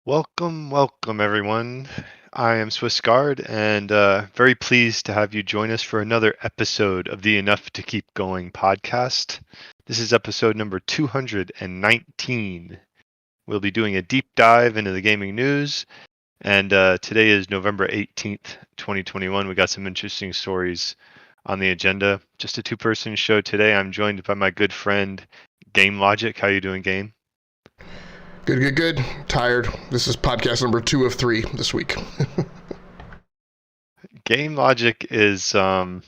Welcome, everyone. I am Swiss Guard, and very pleased to have you join us for another episode of the Enough to Keep Going podcast. This is episode number 219. We'll be doing a deep dive into the gaming news, and today is November 18th, 2021. We got some interesting stories on the agenda. Just a two-person show today. I'm joined by my good friend, Game Logic. How you doing, Game? Good. Tired. This is podcast number 2 of 3 this week. Game Logic is kind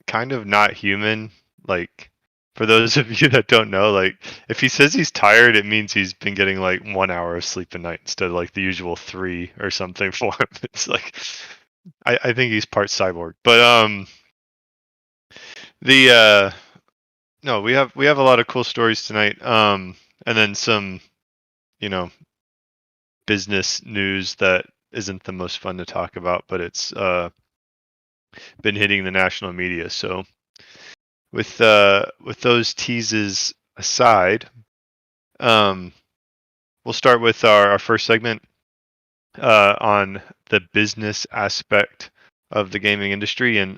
of not human. Like, for those of you that don't know, like, if he says he's tired, it means he's been getting like 1 hour of sleep a night instead of like the usual 3 or something for him. It's like, I think he's part cyborg. But no, we have a lot of cool stories tonight. And then some, business news that isn't the most fun to talk about, but it's been hitting the national media. So with those teases aside, we'll start with our first segment on the business aspect of the gaming industry. And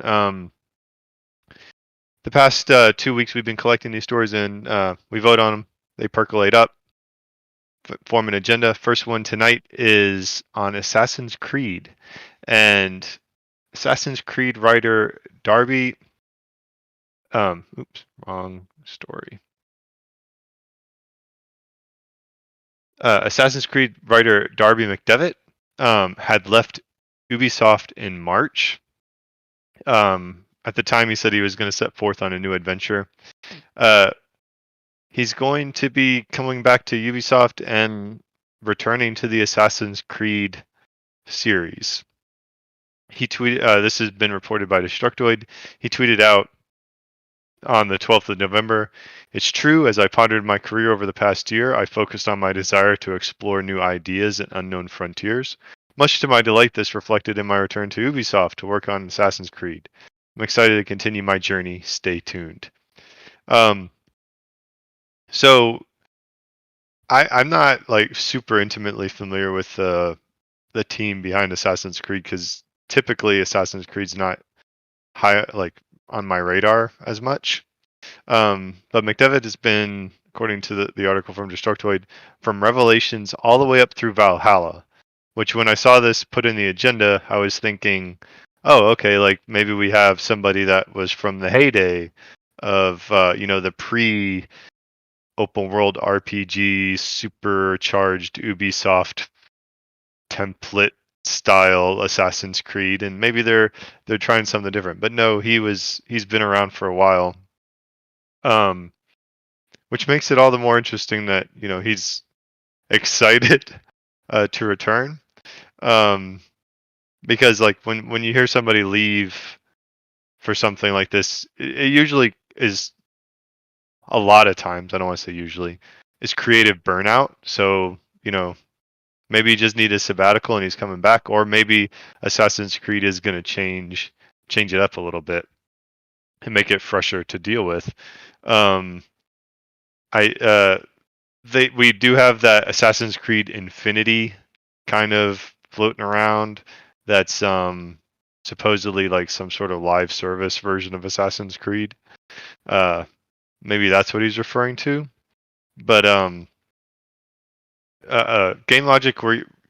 the past 2 weeks we've been collecting these stories, and we vote on them. They percolate up, form an agenda. First one tonight is on Assassin's Creed, and Assassin's Creed writer Darby. Wrong story. Assassin's Creed writer Darby McDevitt had left Ubisoft in March. At the time, he said he was going to set forth on a new adventure. He's going to be coming back to Ubisoft and returning to the Assassin's Creed series. He tweeted, this has been reported by Destructoid. He tweeted out on the 12th of November, "It's true, as I pondered my career over the past year, I focused on my desire to explore new ideas and unknown frontiers. Much to my delight, this reflected in my return to Ubisoft to work on Assassin's Creed. I'm excited to continue my journey. Stay tuned." So I'm not like super intimately familiar with the team behind Assassin's Creed, because typically Assassin's Creed's not high like on my radar as much. But McDevitt has been, according to the article from Destructoid, from Revelations all the way up through Valhalla, which when I saw this put in the agenda, I was thinking, oh, okay, like maybe we have somebody that was from the heyday of the pre open world RPG supercharged Ubisoft template style Assassin's Creed, and maybe they're trying something different. But no, he's been around for a while, which makes it all the more interesting that he's excited to return, because like when you hear somebody leave for something like this, it usually is, a lot of times, I don't want to say usually, is creative burnout. So maybe you just need a sabbatical and he's coming back, or maybe Assassin's Creed is going to change it up a little bit and make it fresher to deal with. We do have that Assassin's Creed Infinity kind of floating around. That's supposedly like some sort of live service version of Assassin's Creed. Maybe that's what he's referring to. But Game Logic,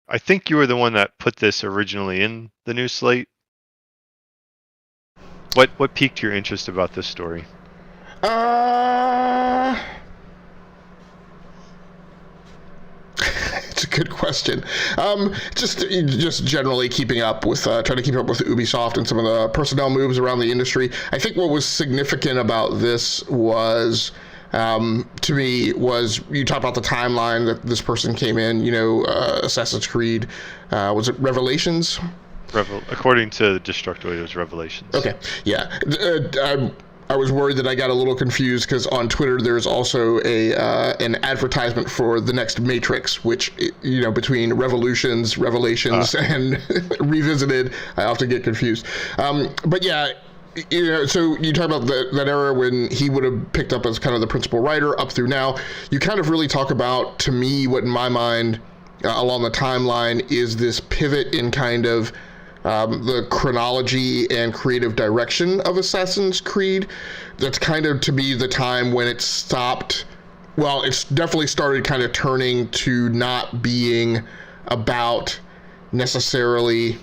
I think you were the one that put this originally in the news slate. What piqued your interest about this story? It's a good question. Just generally keeping up with, trying to keep up with Ubisoft and some of the personnel moves around the industry. I think what was significant about this was, to me, was you talked about the timeline that this person came in. Assassin's Creed, was it Revelations? According to Destructoid, it was Revelations. Okay, yeah. I was worried that I got a little confused because on Twitter there's also an advertisement for the next Matrix, which between Revelations, and Revisited, I often get confused. But yeah, so you talk about that era when he would have picked up as kind of the principal writer up through now. You kind of really talk about, to me, what in my mind along the timeline is this pivot in kind of the chronology and creative direction of Assassin's Creed. That's kind of, to me, the time when it stopped. Well, it's definitely started kind of turning to not being about necessarily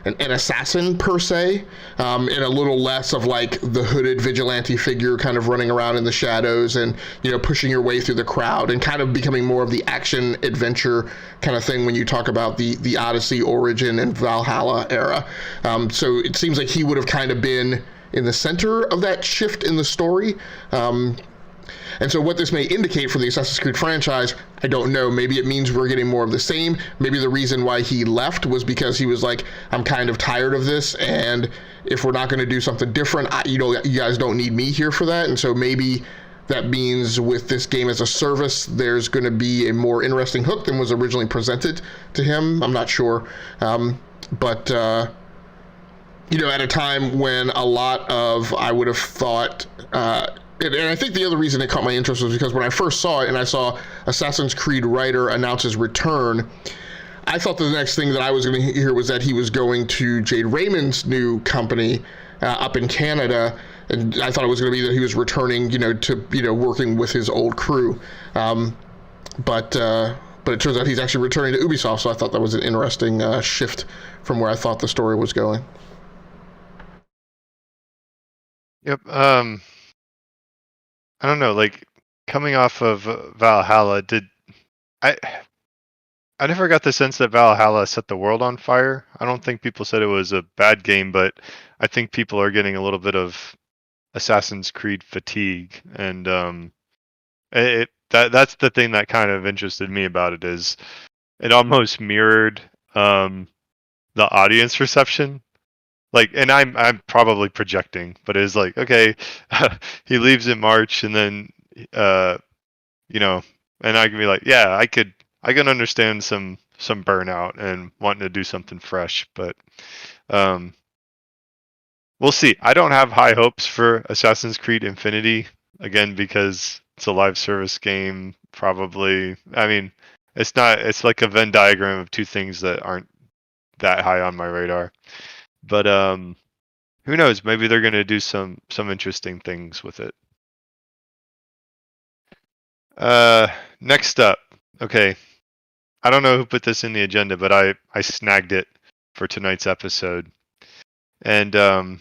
an assassin per se, and a little less of like the hooded vigilante figure kind of running around in the shadows and, you know, pushing your way through the crowd, and kind of becoming more of the action adventure kind of thing when you talk about the Odyssey, Origin, and Valhalla era. So it seems like he would have kind of been in the center of that shift in the story. And so what this may indicate for the Assassin's Creed franchise, I don't know. Maybe it means we're getting more of the same. Maybe the reason why he left was because he was like, I'm kind of tired of this, and if we're not going to do something different, you guys don't need me here for that. And so maybe that means with this game as a service, there's going to be a more interesting hook than was originally presented to him. I'm not sure. But at a time when a lot of, I would have thought, and I think the other reason it caught my interest was because when I first saw it and I saw Assassin's Creed writer announce his return, I thought the next thing that I was going to hear was that he was going to Jade Raymond's new company up in Canada, and I thought it was going to be that he was returning, to working with his old crew. But it turns out he's actually returning to Ubisoft, so I thought that was an interesting shift from where I thought the story was going. Yep. I don't know, like coming off of Valhalla, I never got the sense that Valhalla set the world on fire. I don't think people said it was a bad game, but I think people are getting a little bit of Assassin's Creed fatigue, and that's the thing that kind of interested me about it, is it almost mirrored the audience reception. Like, and I'm probably projecting, but it's like, okay, he leaves in March, and then and I can be like, yeah, I can understand some burnout and wanting to do something fresh, but we'll see. I don't have high hopes for Assassin's Creed Infinity, again, because it's a live service game. Probably, I mean, it's like a Venn diagram of two things that aren't that high on my radar. But who knows? Maybe they're going to do some interesting things with it. Next up, okay. I don't know who put this in the agenda, but I snagged it for tonight's episode, and I'm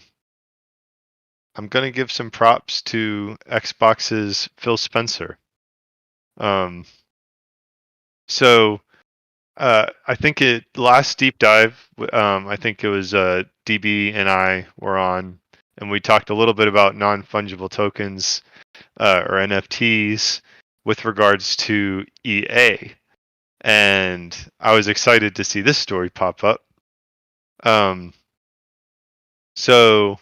going to give some props to Xbox's Phil Spencer. So I think last deep dive, I think it was DB and I were on, and we talked a little bit about non-fungible tokens or NFTs with regards to EA, and I was excited to see this story pop up. So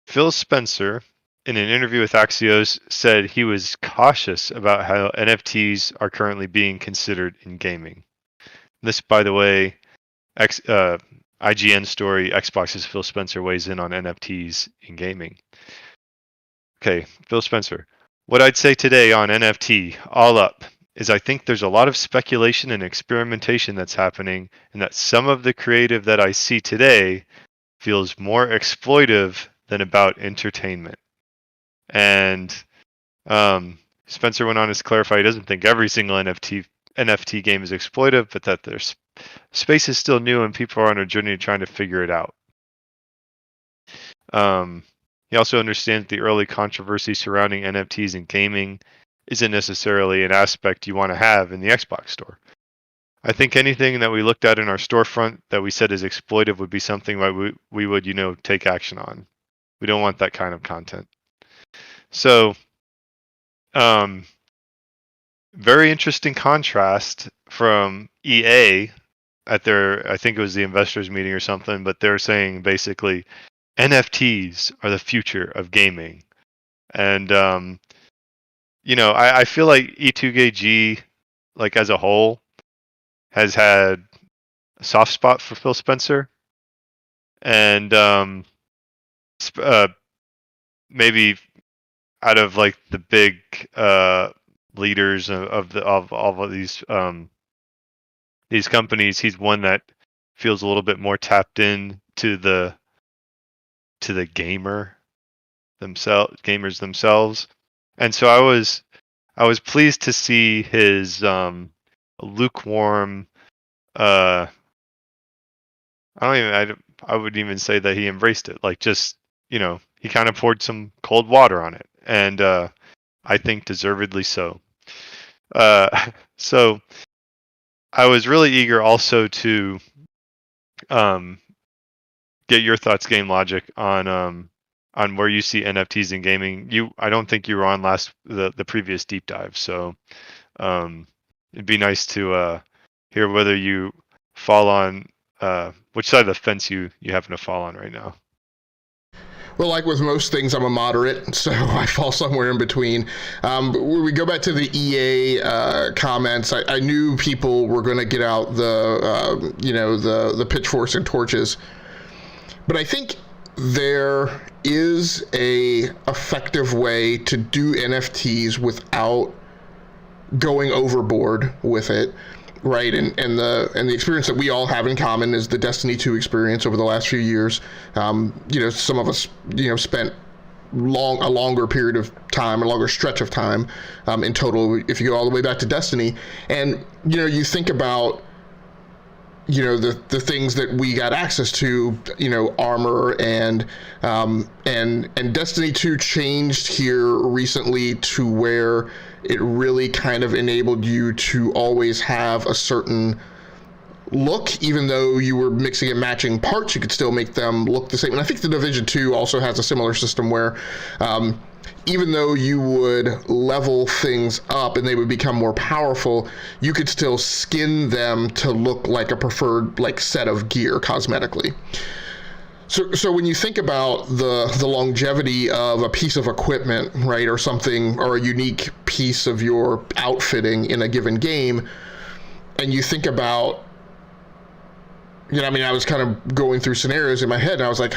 Phil Spencer, in an interview with Axios, said he was cautious about how NFTs are currently being considered in gaming. This, by the way, IGN story, Xbox's Phil Spencer weighs in on NFTs in gaming. Okay, Phil Spencer. What I'd say today on NFT, all up, is I think there's a lot of speculation and experimentation that's happening, and that some of the creative that I see today feels more exploitive than about entertainment. And Spencer went on to clarify he doesn't think every single NFT game is exploitive, but that their space is still new and people are on a journey trying to figure it out. He also understands the early controversy surrounding NFTs in gaming isn't necessarily an aspect you want to have in the Xbox store. I think anything that we looked at in our storefront that we said is exploitive would be something that we would, take action on. We don't want that kind of content. So, very interesting contrast from EA at their, I think it was the investors meeting or something, but they're saying basically NFTs are the future of gaming. And, I feel like E2GG, like as a whole, has had a soft spot for Phil Spencer. And maybe out of like the big leaders of all of these these companies, he's one that feels a little bit more tapped in to the gamers themselves. And so I was pleased to see his lukewarm I wouldn't even say that he embraced it. Like, just, he kind of poured some cold water on it, and I think deservedly so. So I was really eager also to get your thoughts, Game Logic, on where you see NFTs in gaming. I don't think you were on the previous deep dive, so it'd be nice to hear whether you fall on which side of the fence you happen to fall on right now. Well, like with most things, I'm a moderate, so I fall somewhere in between. When we go back to the EA comments, I knew people were going to get out the pitchforks and torches, but I think there is a effective way to do NFTs without going overboard with it. Right, and the experience that we all have in common is the Destiny 2 experience over the last few years. Some of us, spent a longer period of time, a longer stretch of time in total, if you go all the way back to Destiny. And, you think about, the things that we got access to, armor and Destiny 2 changed here recently to where it really kind of enabled you to always have a certain look. Even though you were mixing and matching parts, you could still make them look the same. And I think the Division 2 also has a similar system where even though you would level things up and they would become more powerful, you could still skin them to look like a preferred set of gear cosmetically. So when you think about the longevity of a piece of equipment, right, or something, or a unique piece of your outfitting in a given game, and you think about, I was kind of going through scenarios in my head, and I was like,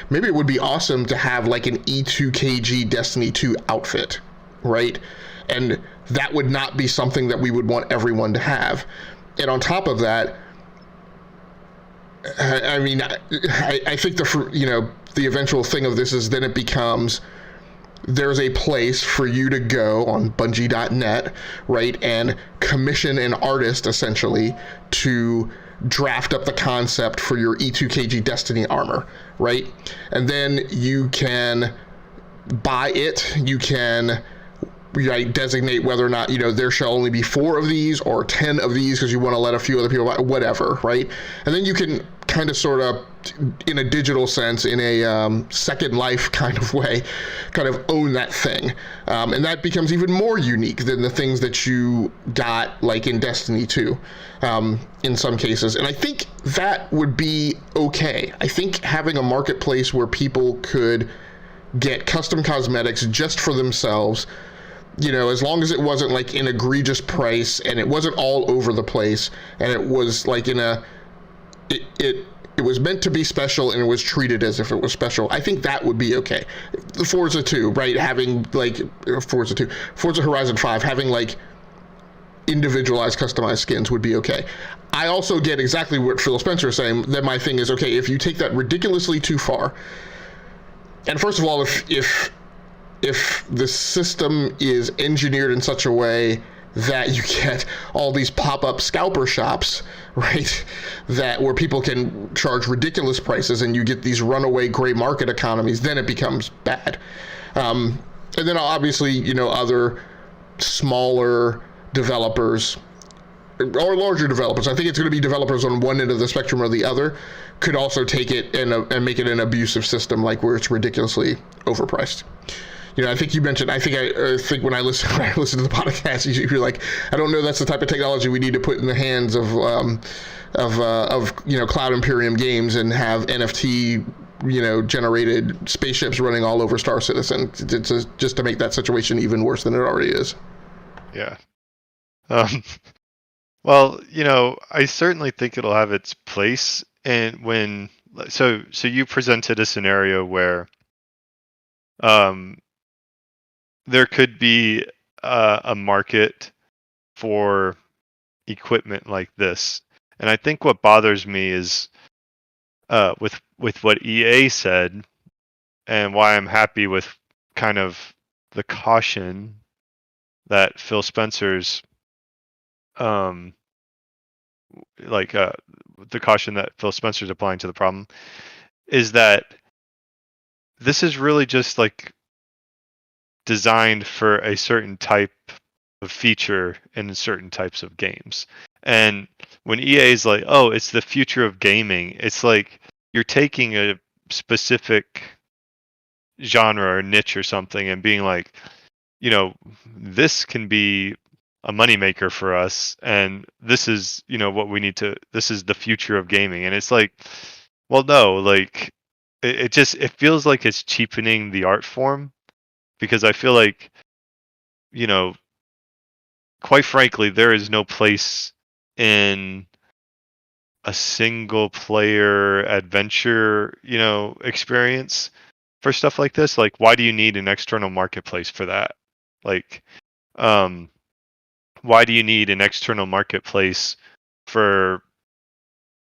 maybe it would be awesome to have like an E2KG Destiny 2 outfit, right? And that would not be something that we would want everyone to have. And on top of that, I think the eventual thing of this is then it becomes there's a place for you to go on Bungie.net, right, and commission an artist essentially to draft up the concept for your E2KG Destiny armor, right? And then you can buy it. You can designate whether or not, there shall only be 4 of these or 10 of these because you want to let a few other people buy, whatever, right? And then you can kind of sort of, in a digital sense, in a Second Life kind of way, kind of own that thing. And that becomes even more unique than the things that you got like in Destiny 2 in some cases. And I think that would be okay. I think having a marketplace where people could get custom cosmetics just for themselves, as long as it wasn't like an egregious price and it wasn't all over the place and it was like it was meant to be special and it was treated as if it was special, I think that would be okay. The Forza 2, right, having like Forza Horizon 5, having like individualized customized skins would be okay. I also get exactly what Phil Spencer is saying, that my thing is, okay, if you take that ridiculously too far, and first of all, if the system is engineered in such a way that you get all these pop-up scalper shops, right, where people can charge ridiculous prices and you get these runaway gray market economies, then it becomes bad. And then obviously, other smaller developers or larger developers, I think it's going to be developers on one end of the spectrum or the other, could also take it and make it an abusive system, like where it's ridiculously overpriced. I think you mentioned, I think when I listen to the podcast, you're like, I don't know that's the type of technology we need to put in the hands of Cloud Imperium Games and have NFT generated spaceships running all over Star Citizen, just to make that situation even worse than it already is. Yeah. Well, I certainly think it'll have its place. And so you presented a scenario where there could be a market for equipment like this. And I think what bothers me is with what EA said, and why I'm happy with kind of the caution that Phil Spencer's the caution that Phil Spencer's applying to the problem is that this is really just like designed for a certain type of feature in certain types of games. And when EA is like, oh, it's the future of gaming, it's like you're taking a specific genre or niche or something and being like, you know, this can be a moneymaker for us, and this is, you know, what we need to, this is the future of gaming. And it's like, well, no, like it feels like it's cheapening the art form, because I feel like, you know, quite frankly, there is no place in a single player adventure, you know, experience for stuff like this. Like, why do you need an external marketplace for that? Like, why do you need an external marketplace for,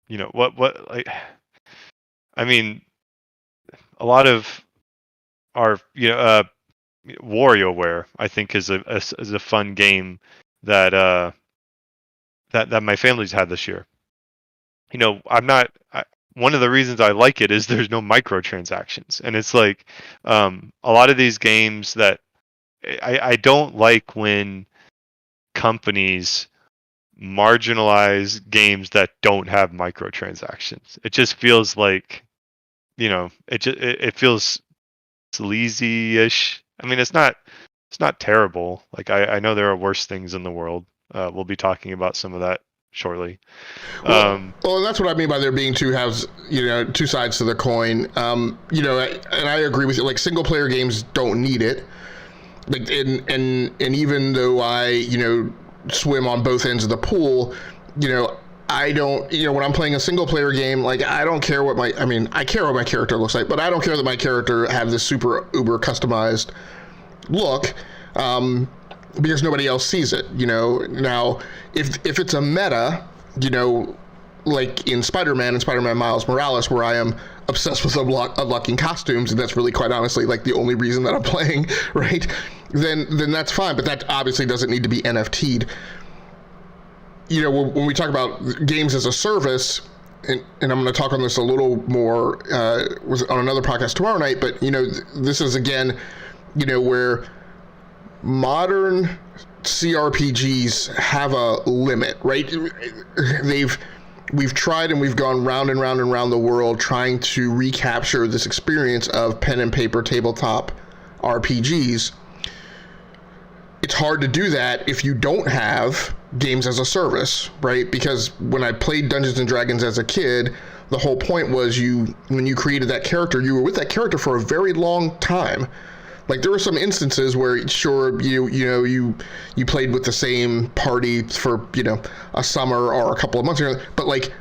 you know, what like, I mean, a lot of our, you know, WarioWare, I think is a fun game that that my family's had this year. You know, one of the reasons I like it is there's no microtransactions, and it's like a lot of these games that I don't like when companies marginalize games that don't have microtransactions. It just feels like, you know, it feels sleazy-ish. I mean, it's not terrible. Like, I know there are worse things in the world. We'll be talking about some of that shortly. Well, that's what I mean by there being two sides to the coin. You know, and I agree with you. Like, single player games don't need it. Like, and even though I, you know, swim on both ends of the pool, you know, I don't, you know, when I'm playing a single player game, like, I don't care what I care what my character looks like, but I don't care that my character have this super uber customized look, because nobody else sees it, you know. Now, if it's a meta, you know, like in Spider-Man and Spider-Man Miles Morales, where I am obsessed with unlocking costumes, and that's really, quite honestly, like the only reason that I'm playing, right? Then that's fine, but that obviously doesn't need to be NFT'd. You know, when we talk about games as a service, and I'm going to talk on this a little more on another podcast tomorrow night, but, you know, this is, again, you know, where modern CRPGs have a limit, right? We've tried and we've gone round and round and round the world trying to recapture this experience of pen and paper tabletop RPGs. It's hard to do that if you don't have games as a service, right? Because when I played Dungeons and Dragons as a kid, the whole point was when you created that character, you were with that character for a very long time. Like, there were some instances where, sure, you played with the same party for, you know, a summer or a couple of months, but, like,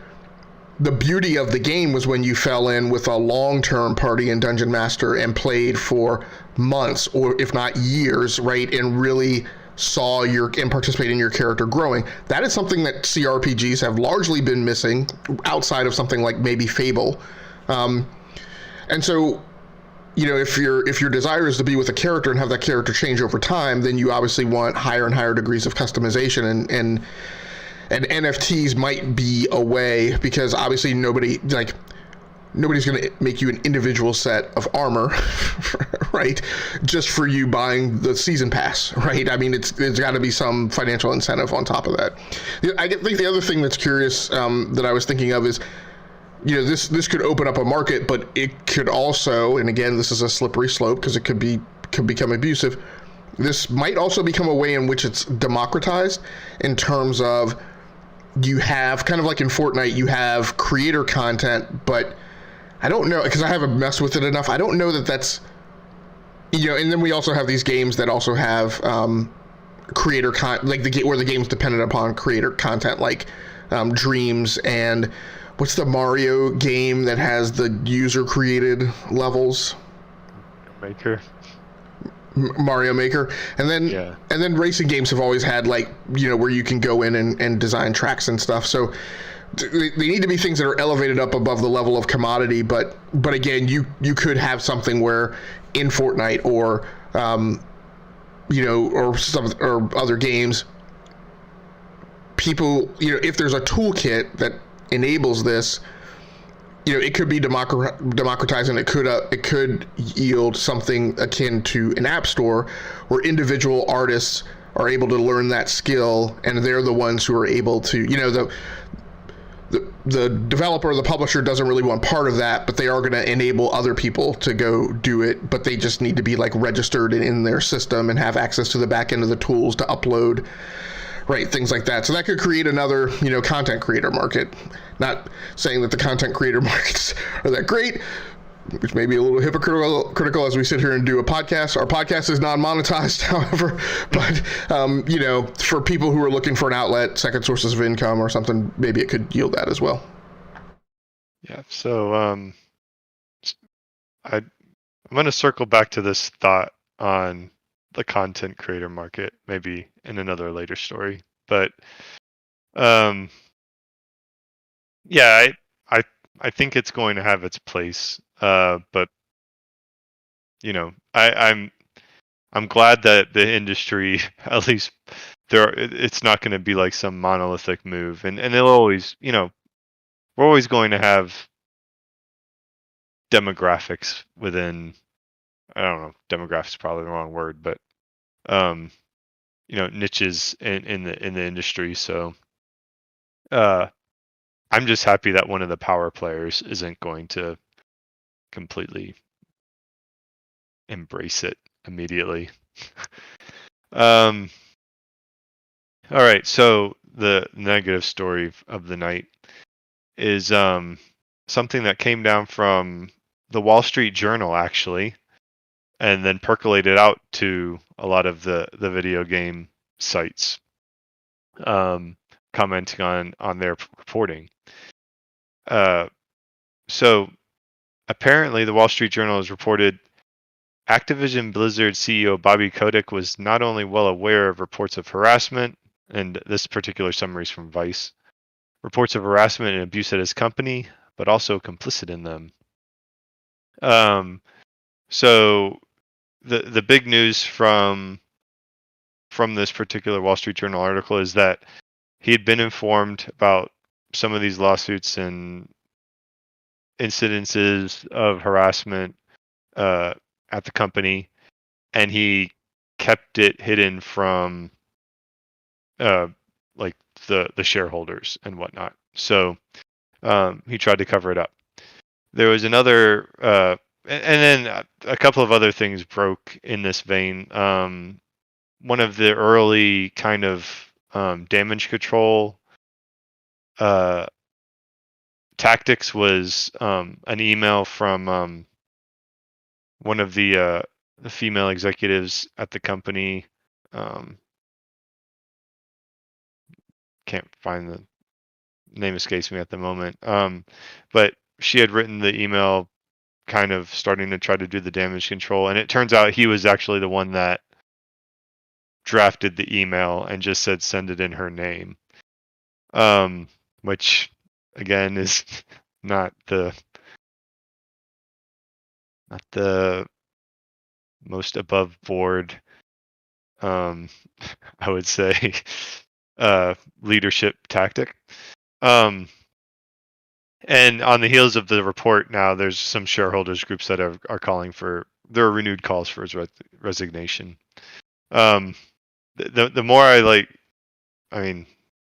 the beauty of the game was when you fell in with a long-term party in Dungeon Master and played for months, or if not years, right, and really saw and participated in your character growing. That is something that CRPGs have largely been missing, outside of something like maybe Fable. And so, you know, if your desire is to be with a character and have that character change over time, then you obviously want higher and higher degrees of customization, and NFTs might be a way, because obviously nobody's going to make you an individual set of armor, right, just for you buying the season pass, right? I mean, there's got to be some financial incentive on top of that. I think the other thing that's curious that I was thinking of is, you know, this could open up a market, but it could also, and again, this is a slippery slope because it could become abusive. This might also become a way in which it's democratized, in terms of, you have, kind of like in Fortnite, you have creator content, but I don't know, because I haven't messed with it enough, I don't know that that's, you know, and then we also have these games that also have creator content, like where the game's dependent upon creator content, like Dreams, and what's the Mario game that has the user created levels? Mario Maker. And then racing games have always had, like, you know, where you can go in and design tracks and stuff. So they need to be things that are elevated up above the level of commodity. But again, you could have something where in Fortnite or or other games, people, if there's a toolkit that enables this, it could be democratizing. It could yield something akin to an app store where individual artists are able to learn that skill, and they're the ones who are able to, the developer or the publisher doesn't really want part of that, but they are going to enable other people to go do it, but they just need to be like registered in their system and have access to the back end of the tools to upload, right? Things like that. So that could create another, content creator market. Not saying that the content creator markets are that great, which may be a little hypocritical as we sit here and do a podcast. Our podcast is non-monetized, however, but, for people who are looking for an outlet, second sources of income or something, maybe it could yield that as well. Yeah. So I'm going to circle back to this thought on the content creator market, maybe in another later story. But yeah, I think it's going to have its place. But I'm glad that the industry, at least it's not going to be like some monolithic move, and they'll always, we're always going to have demographics within, I don't know, demographics is probably the wrong word, but niches in the industry. So I'm just happy that one of the power players isn't going to completely embrace it immediately. All right, so the negative story of the night is something that came down from the Wall Street Journal, actually, and then percolated out to a lot of the video game sites, commenting on their reporting. So apparently the Wall Street Journal has reported Activision Blizzard CEO Bobby Kotick was not only well aware of reports of harassment, and this particular summary is from Vice, reports of harassment and abuse at his company, but also complicit in them. So the big news from this particular Wall Street Journal article is that he had been informed about some of these lawsuits and incidences of harassment at the company, and he kept it hidden from like the shareholders and whatnot. So he tried to cover it up. There was another, and then a couple of other things broke in this vein. One of the early kind of damage control tactics was an email from one of the female executives at the company. Can't find the name, escapes me at the moment. But she had written the email kind of starting to try to do the damage control, and it turns out he was actually the one that drafted the email and just said send it in her name, which again is not the most above board, I would say, leadership tactic. And on the heels of the report, now there's some shareholders groups that are calling for, there are renewed calls for his resignation. The more I mean,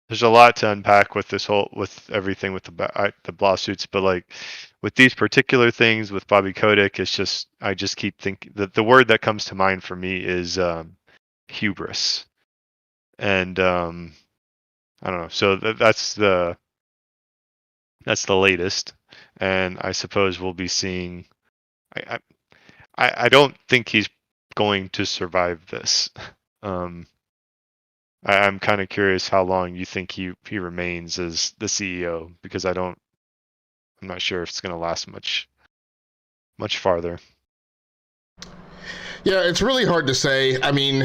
there's a lot to unpack with with everything with the lawsuits, but with these particular things with Bobby Kotick, it's just, I just keep thinking that the word that comes to mind for me is hubris. And I don't know. So that's the latest, and I suppose we'll be seeing. I don't think he's going to survive this. I'm kind of curious how long you think he remains as the CEO, because I'm not sure if it's going to last much farther. Yeah, it's really hard to say. I mean,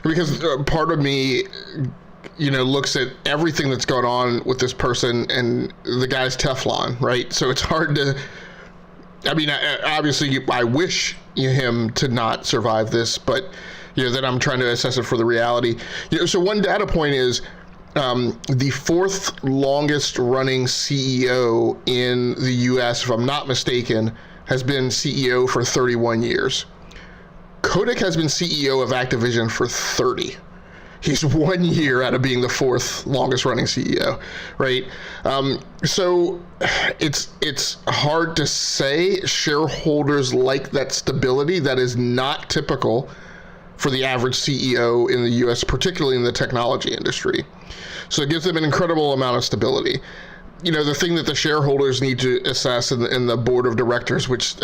because part of me looks at everything that's going on with this person, and the guy's Teflon, right? So it's hard to, I mean, obviously I wish him to not survive this, but then I'm trying to assess it for the reality. So one data point is the fourth longest running CEO in the US, if I'm not mistaken, has been CEO for 31 years. Kotick has been CEO of Activision for 30. He's 1 year out of being the fourth longest running CEO, right? So it's hard to say. Shareholders like that stability. That is not typical for the average CEO in the US, particularly in the technology industry. So it gives them an incredible amount of stability. The thing that the shareholders need to assess in the board of directors, which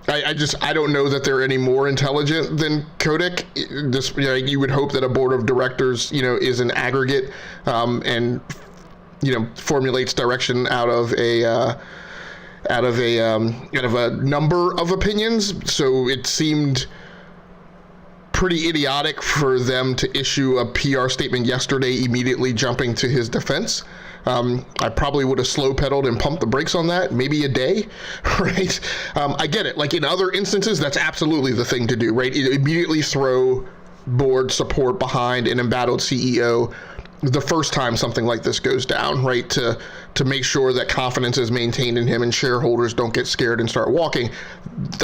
I don't know that they're any more intelligent than Kotick. You would hope that a board of directors, is an aggregate, and formulates direction out of a number of opinions. So it seemed pretty idiotic for them to issue a PR statement yesterday, immediately jumping to his defense. I probably would have slow pedaled and pumped the brakes on that, maybe a day, right? I get it. Like in other instances, that's absolutely the thing to do, right? Immediately throw board support behind an embattled CEO the first time something like this goes down, right? To make sure that confidence is maintained in him and shareholders don't get scared and start walking.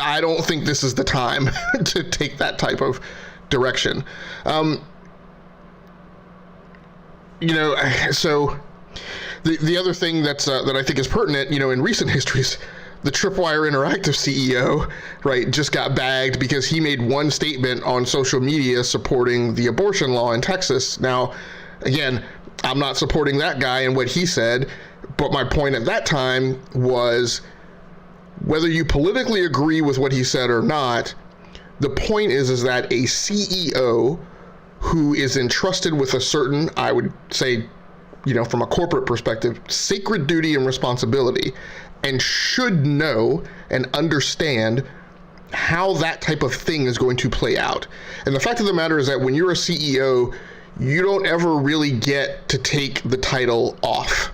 I don't think this is the time to take that type of direction. So the other thing that I think is pertinent, in recent histories, the Tripwire Interactive CEO, right, just got bagged because he made one statement on social media supporting the abortion law in Texas. Now, again, I'm not supporting that guy and what he said, but my point at that time was whether you politically agree with what he said or not, the point is that a CEO who is entrusted with a certain, I would say, from a corporate perspective, sacred duty and responsibility, and should know and understand how that type of thing is going to play out. And the fact of the matter is that when you're a CEO, you don't ever really get to take the title off,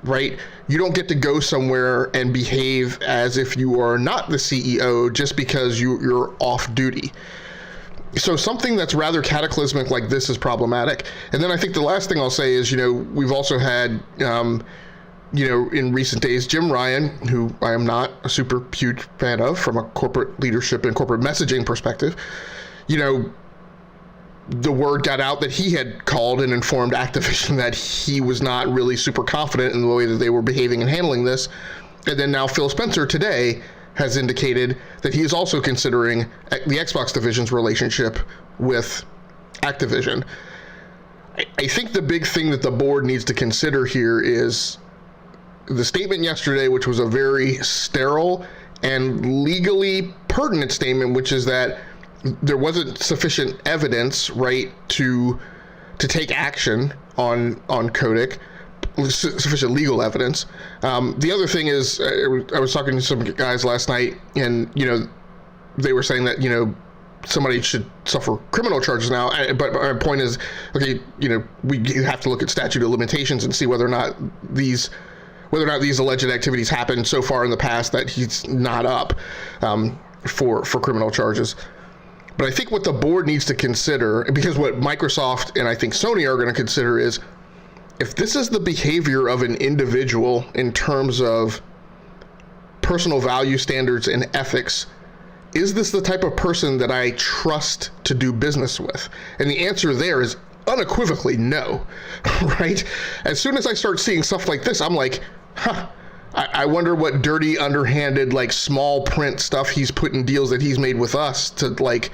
right? You don't get to go somewhere and behave as if you are not the CEO just because you're off duty. So something that's rather cataclysmic like this is problematic. And then I think the last thing I'll say is, we've also had, in recent days, Jim Ryan, who I am not a super huge fan of from a corporate leadership and corporate messaging perspective, the word got out that he had called and informed Activision that he was not really super confident in the way that they were behaving and handling this. And then now Phil Spencer today has indicated that he is also considering the Xbox division's relationship with Activision. I think the big thing that the board needs to consider here is the statement yesterday, which was a very sterile and legally pertinent statement, which is that there wasn't sufficient evidence, right, to take action on Kotick, sufficient legal evidence. The other thing is, I was talking to some guys last night, and they were saying that somebody should suffer criminal charges now. But my point is, okay, we have to look at statute of limitations and see whether or not these alleged activities happened so far in the past that he's not up for criminal charges. But I think what the board needs to consider, because what Microsoft and I think Sony are going to consider is, if this is the behavior of an individual in terms of personal value standards and ethics, is this the type of person that I trust to do business with? And the answer there is unequivocally no, right? As soon as I start seeing stuff like this, I'm like, I wonder what dirty, underhanded, like small print stuff he's put in deals that he's made with us to like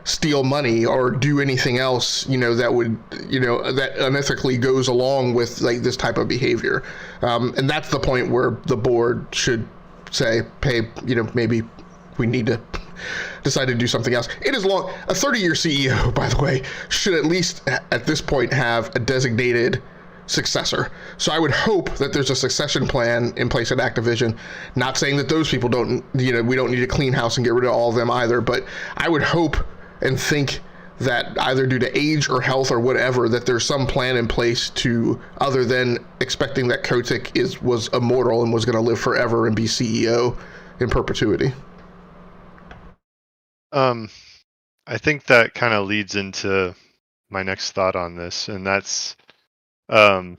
steal money or do anything else, that would, that unethically goes along with like this type of behavior. And that's the point where the board should say, hey, maybe we need to decide to do something else. It is long. A 30-year CEO, by the way, should at least at this point have a designated successor. So I would hope that there's a succession plan in place at Activision. Not saying that those people don't, we don't need to clean house and get rid of all of them either, but I would hope and think that either due to age or health or whatever, that there's some plan in place to, other than expecting that Kotick was immortal and was going to live forever and be CEO in perpetuity. I think that kind of leads into my next thought on this, and that's one,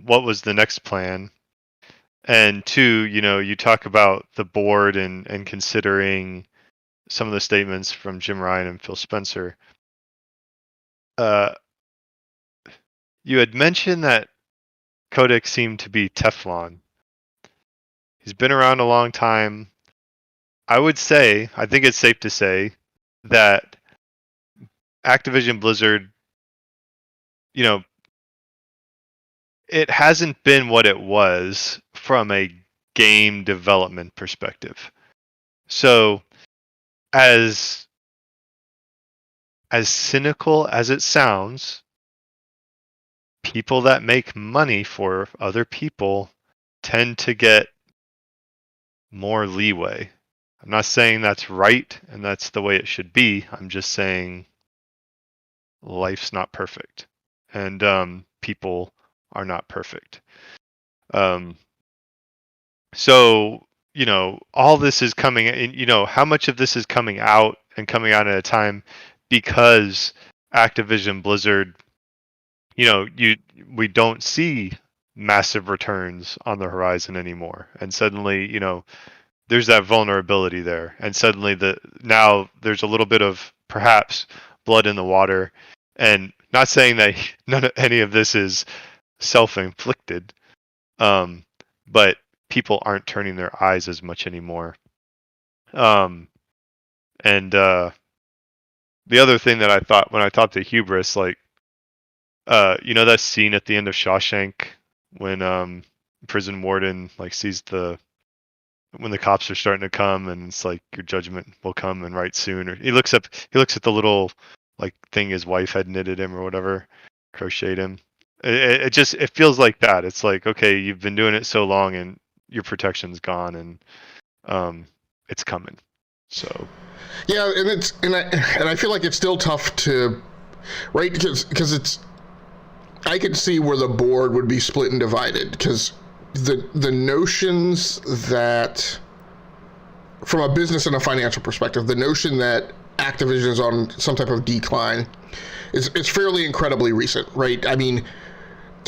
what was the next plan? And two, you talk about the board and considering some of the statements from Jim Ryan and Phil Spencer. You had mentioned that Kotick seemed to be Teflon. He's been around a long time. I think it's safe to say that Activision Blizzard, it hasn't been what it was from a game development perspective. So as cynical as it sounds, people that make money for other people tend to get more leeway. I'm not saying that's right and that's the way it should be. I'm just saying life's not perfect, and people are not perfect. So, all this is coming in, how much of this is coming out at a time because Activision Blizzard, we don't see massive returns on the horizon anymore. And suddenly, there's that vulnerability there. And suddenly now there's a little bit of perhaps blood in the water. And not saying that any of this is self-inflicted, but people aren't turning their eyes as much anymore. And the other thing that I thought when I thought the hubris, that scene at the end of Shawshank when prison warden sees when the cops are starting to come, and it's like, your judgment will come and right soon. Or he looks at the little thing his wife had knitted him or whatever, crocheted him. It feels like that. It's like, okay, you've been doing it so long and your protection's gone, and it's coming. So yeah, and I feel like it's still tough to, right, because I could see where the board would be split and divided, because the notions that, from a business and a financial perspective, the notion that Activision is on some type of decline is fairly incredibly recent, right? I mean,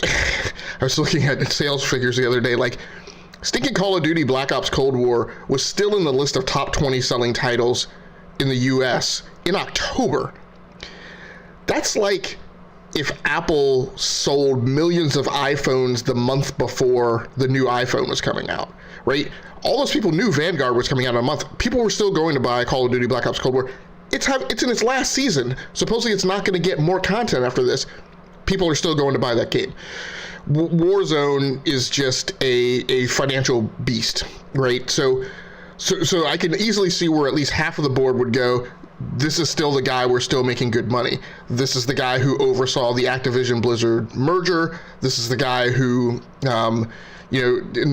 I was looking at sales figures the other day, stinking Call of Duty Black Ops Cold War was still in the list of top 20 selling titles in the US in October. That's like if Apple sold millions of iPhones the month before the new iPhone was coming out, right? All those people knew Vanguard was coming out in a month. People were still going to buy Call of Duty Black Ops Cold War. It's in its last season. Supposedly it's not going to get more content after this. People are still going to buy that game. Warzone is just a financial beast, right? So I can easily see where at least half of the board would go, this is still the guy, we're still making good money. This is the guy who oversaw the Activision Blizzard merger. This is the guy who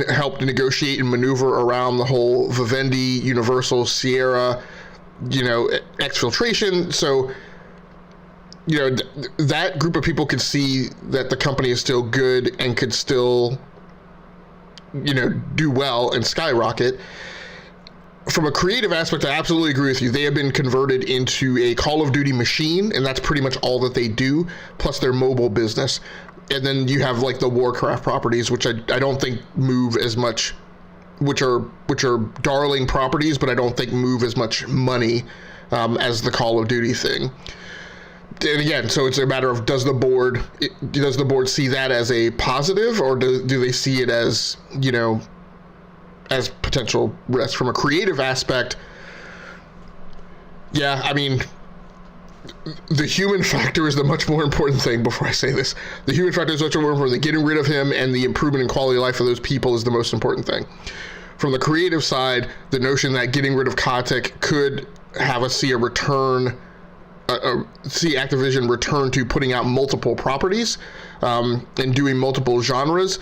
helped negotiate and maneuver around the whole Vivendi, Universal, Sierra, exfiltration. So, that group of people could see that the company is still good and could still, do well and skyrocket. From a creative aspect, I absolutely agree with you. They have been converted into a Call of Duty machine, and that's pretty much all that they do, plus their mobile business. And then you have the Warcraft properties, which I don't think move as much, which are darling properties, but I don't think move as much money as the Call of Duty thing. And again, so it's a matter of does the board see that as a positive, or do they see it as as potential risk? From a creative aspect, yeah, I mean, the human factor is the much more important thing. Before I say this, the human factor is much more important. Getting rid of him and the improvement in quality of life for those people is the most important thing. From the creative side, the notion that getting rid of Kotick could have us see a return, see Activision return to putting out multiple properties and doing multiple genres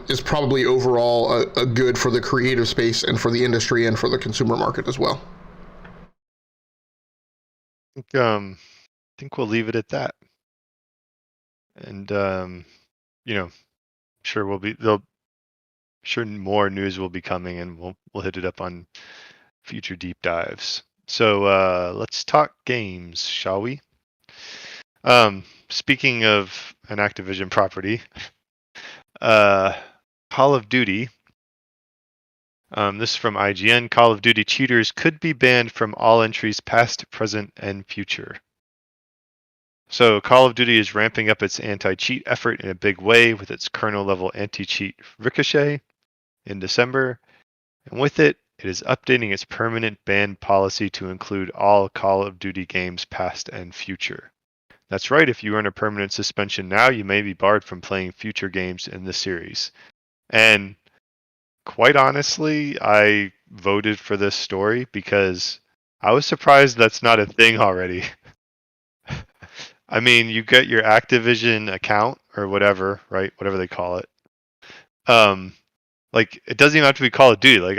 is probably overall a good for the creative space and for the industry and for the consumer market as well. think we'll leave it at that. And sure more news will be coming, and we'll hit it up on future deep dives. So let's talk games, shall we? Speaking of an Activision property, Call of Duty. This is from IGN. Call of Duty cheaters could be banned from all entries past, present, and future. So Call of Duty is ramping up its anti-cheat effort in a big way with its kernel-level anti-cheat Ricochet in December. And with it, it is updating its permanent ban policy to include all Call of Duty games past and future. That's right, if you earn a permanent suspension now, you may be barred from playing future games in the series. And quite honestly, I voted for this story because I was surprised that's not a thing already. I mean, you get your Activision account or whatever, right? Whatever they call it. Like it doesn't even have to be Call of Duty. Like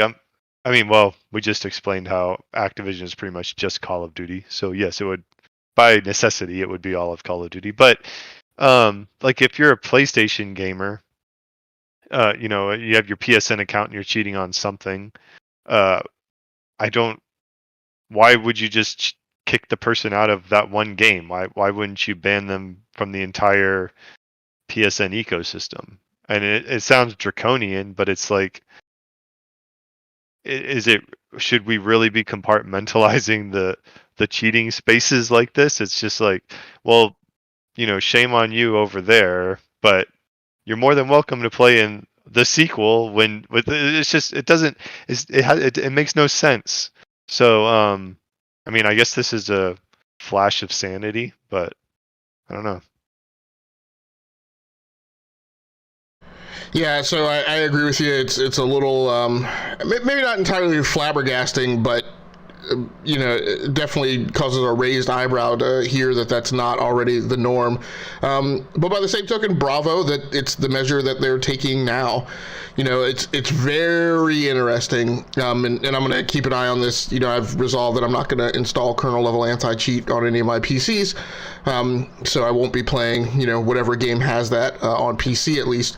we just explained how Activision is pretty much just Call of Duty. So yes, it would, by necessity, it would be all of Call of Duty. But like if you're a PlayStation gamer, you have your PSN account and you're cheating on something, why would you just kick the person out of that one game? Why wouldn't you ban them from the entire PSN ecosystem? And it sounds draconian, but it's like, should we really be compartmentalizing the cheating spaces like this? It's just like, well, shame on you over there, but you're more than welcome to play in the sequel it makes no sense. So, I guess this is a flash of sanity, but I don't know. Yeah, so I agree with you. It's a little maybe not entirely flabbergasting, but it definitely causes a raised eyebrow to hear that that's not already the norm. But by the same token, bravo that it's the measure that they're taking now. It's very interesting, and I'm going to keep an eye on this. I've resolved that I'm not going to install kernel level anti-cheat on any of my PCs, so I won't be playing whatever game has that on PC at least.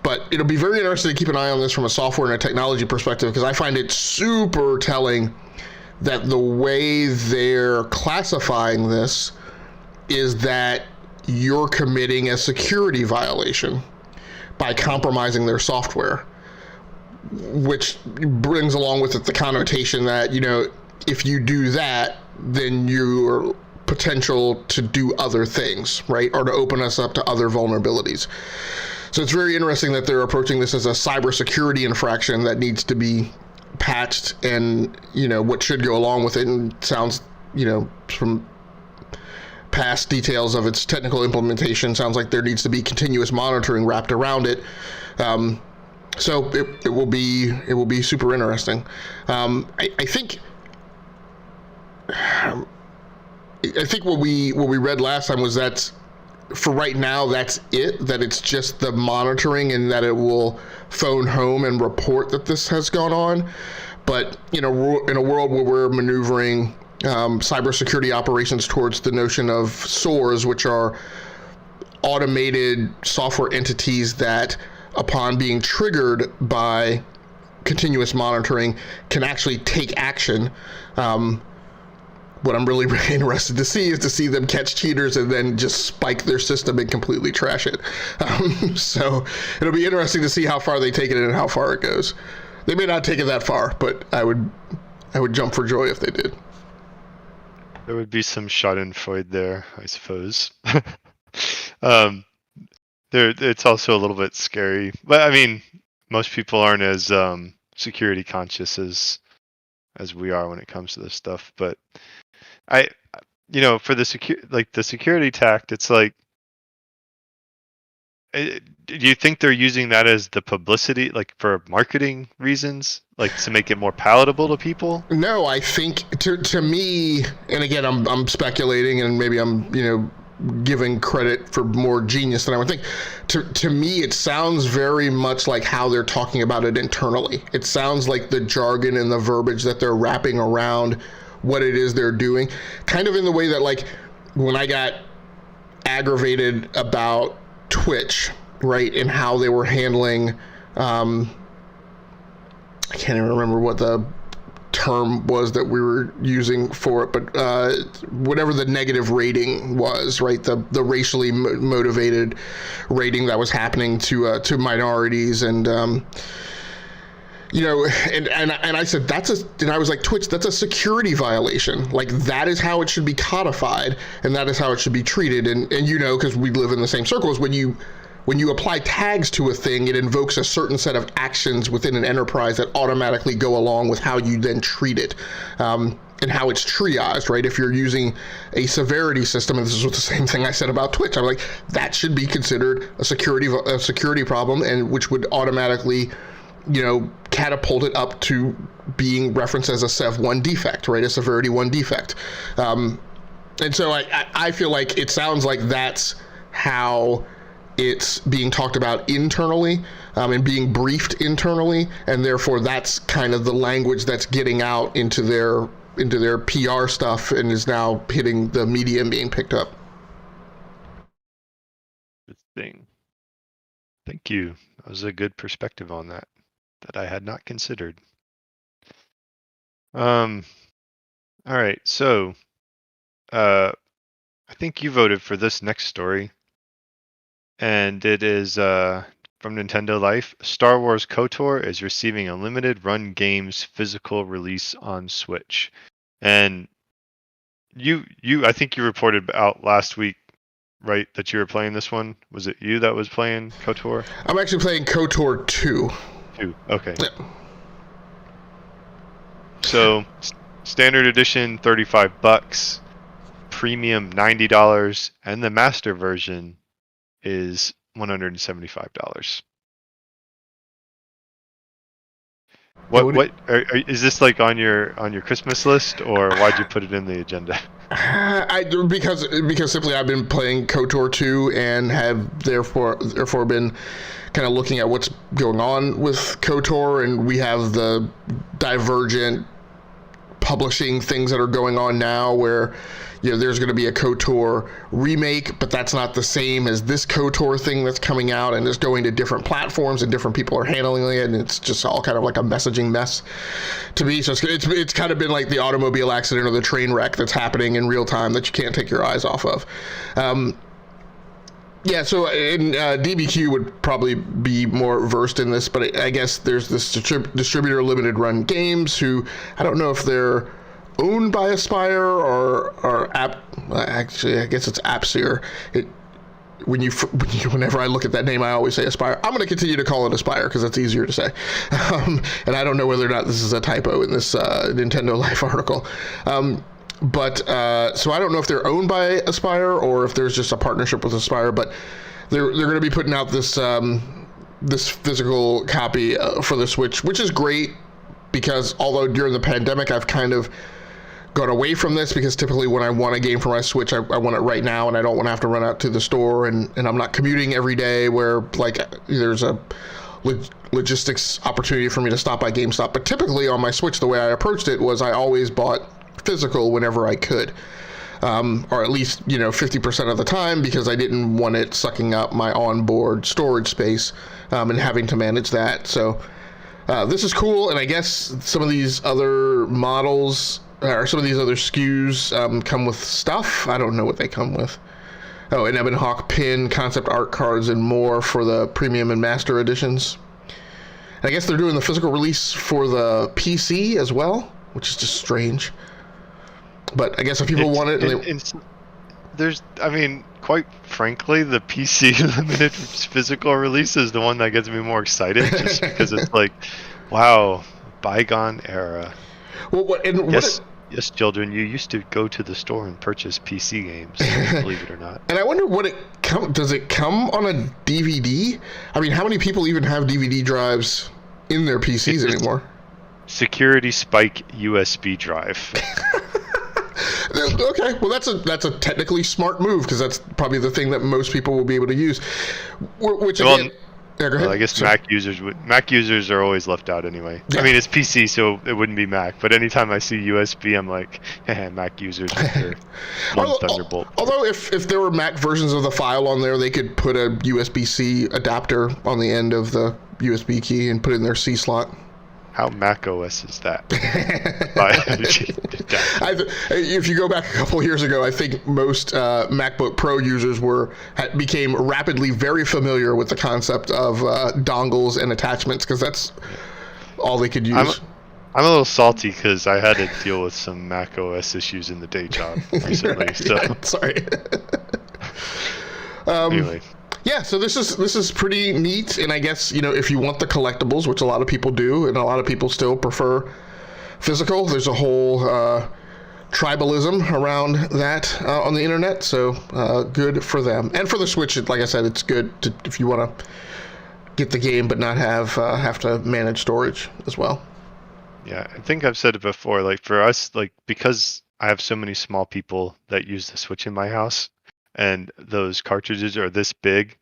But it'll be very interesting to keep an eye on this from a software and a technology perspective, because I find it super telling that the way they're classifying this is that you're committing a security violation by compromising their software, which brings along with it the connotation that, if you do that, then you're potential to do other things, right? Or to open us up to other vulnerabilities. So it's very interesting that they're approaching this as a cybersecurity infraction that needs to be patched, and what should go along with it. And it sounds, from past details of its technical implementation, sounds like there needs to be continuous monitoring wrapped around it. So it will be super interesting. I think what we read last time was that for right now, that's it, that it's just the monitoring and that it will phone home and report that this has gone on. But in a world where we're maneuvering cybersecurity operations towards the notion of SOARs, which are automated software entities that, upon being triggered by continuous monitoring, can actually take action. What I'm really interested to see is to see them catch cheaters and then just spike their system and completely trash it. So it'll be interesting to see how far they take it and how far it goes. They may not take it that far, but I would jump for joy if they did. There would be some schadenfreude there, I suppose. It's also a little bit scary, but most people aren't as security conscious as we are when it comes to this stuff. But for the security tact, it's like, do you think they're using that as the publicity, like for marketing reasons, like to make it more palatable to people? No, I think to me, and again, I'm speculating, and maybe I'm giving credit for more genius than I would think. To me, it sounds very much like how they're talking about it internally. It sounds like the jargon and the verbiage that they're wrapping around what it is they're doing, kind of in the way that, like, when I got aggravated about Twitch, right, and how they were handling, I can't even remember what the term was that we were using for it, but whatever the negative rating was, right, the racially motivated rating that was happening to minorities, and you know, and I said and I was like, Twitch, that's a security violation. Like, that is how it should be codified, and that is how it should be treated. And you know, because we live in the same circles, when you apply tags to a thing, it invokes a certain set of actions within an enterprise that automatically go along with how you then treat it, and how it's triaged, right? If you're using a severity system, and this is the same thing I said about Twitch, I'm like, that should be considered a security problem, and which would automatically, you know, catapult it up to being referenced as a Sev 1 defect, right? A severity 1 defect. And so I feel like it sounds like that's how it's being talked about internally, and being briefed internally, and therefore that's kind of the language that's getting out into their PR stuff and is now hitting the media and being picked up. Good thing. Thank you. That was a good perspective on that I had not considered. All right, so I think you voted for this next story, and it is from Nintendo Life. Star Wars KOTOR is receiving a limited run games physical release on Switch. And I think you reported out last week, right, that you were playing this one. Was it you that was playing KOTOR? I'm actually playing KOTOR 2. Okay. Yeah. So standard edition $35, premium $90, and the master version is $175. What is this, like, on your Christmas list, or why'd you put it in the agenda? Because simply I've been playing KOTOR 2 and have therefore been kind of looking at what's going on with KOTOR, and we have the divergent publishing things that are going on now where, you know, there's going to be a KOTOR remake, but that's not the same as this KOTOR thing that's coming out, and it's going to different platforms and different people are handling it, and it's just all kind of like a messaging mess to me. So it's kind of been like the automobile accident or the train wreck that's happening in real time that you can't take your eyes off of. Yeah, so DBQ would probably be more versed in this, but I guess there's this distributor Limited Run Games who, I don't know if they're owned by Aspire or actually I guess it's Appseer. Whenever I look at that name, I always say Aspire. I'm going to continue to call it Aspire because it's easier to say. And I don't know whether or not this is a typo in this Nintendo Life article. But so I don't know if they're owned by Aspire or if there's just a partnership with Aspire, but they're going to be putting out this this physical copy for the Switch, which is great because although during the pandemic I've kind of gone away from this because typically when I want a game for my Switch, I want it right now and I don't want to have to run out to the store, and I'm not commuting every day where, like, there's a logistics opportunity for me to stop by GameStop. But typically on my Switch, the way I approached it was I always bought physical whenever I could, or at least, 50% of the time, because I didn't want it sucking up my onboard storage space and having to manage that. So this is cool, and I guess some of these other models or some of these other SKUs come with stuff. I don't know what they come with. Oh, an Ebon Hawk pin, concept art cards, and more for the premium and master editions. And I guess they're doing the physical release for the PC as well, which is just strange. But I guess if people want it, quite frankly, the PC limited physical release is the one that gets me more excited, just because it's like, wow, bygone era. Well, yes, children, you used to go to the store and purchase PC games, believe it or not. And I wonder does it come on a DVD? I mean, how many people even have DVD drives in their PCs anymore? Security spike USB drive. Okay, well that's a technically smart move because that's probably the thing that most people will be able to use. Which again, Yeah, go ahead. Well, I guess Mac users are always left out anyway. Yeah. I mean, it's PC, so it wouldn't be Mac. But anytime I see USB, I'm like, Mac users with their one Thunderbolt. Although if there were Mac versions of the file on there, they could put a USB-C adapter on the end of the USB key and put it in their C slot. How Mac OS is that? If you go back a couple of years ago, I think most MacBook Pro users became rapidly very familiar with the concept of dongles and attachments, because that's all they could use. I'm a little salty because I had to deal with some Mac OS issues in the day job recently. So sorry. Anyway. Yeah, so this is pretty neat, and I guess, if you want the collectibles, which a lot of people do, and a lot of people still prefer physical, there's a whole tribalism around that on the internet, so good for them. And for the Switch, like I said, it's good if you want to get the game but not have to manage storage as well. Yeah, I think I've said it before, like for us, like because I have so many small people that use the Switch in my house, and those cartridges are this big,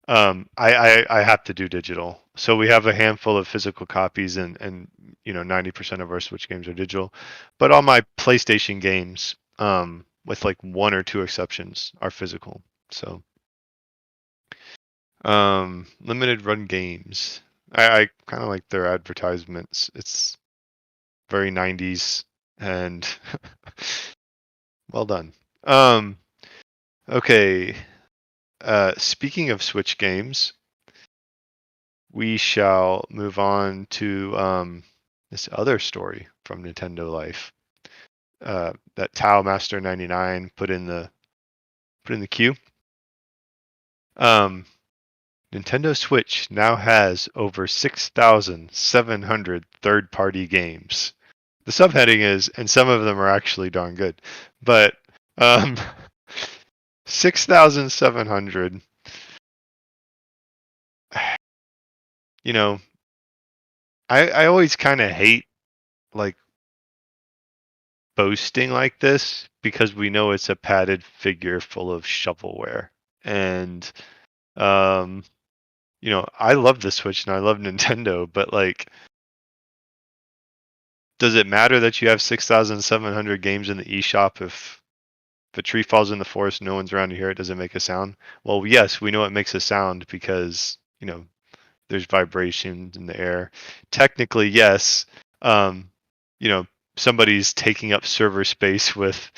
I have to do digital. So we have a handful of physical copies, and 90% of our Switch games are digital. But all my PlayStation games, with like one or two exceptions, are physical. So limited run games. I kind of like their advertisements. It's very 90s and well done. Okay, speaking of Switch games, we shall move on to this other story from Nintendo Life that Tao Master 99 put in the queue. Nintendo Switch now has over 6,700 third-party games. The subheading is, and some of them are actually darn good, but 6,700. I always kind of hate like boasting like this because we know it's a padded figure full of shovelware. And I love the Switch and I love Nintendo, but like, does it matter that you have 6,700 games in the eShop if a tree falls in the forest, no one's around to hear it, does it make a sound? Well, yes, we know it makes a sound because, there's vibrations in the air. Technically, yes, somebody's taking up server space with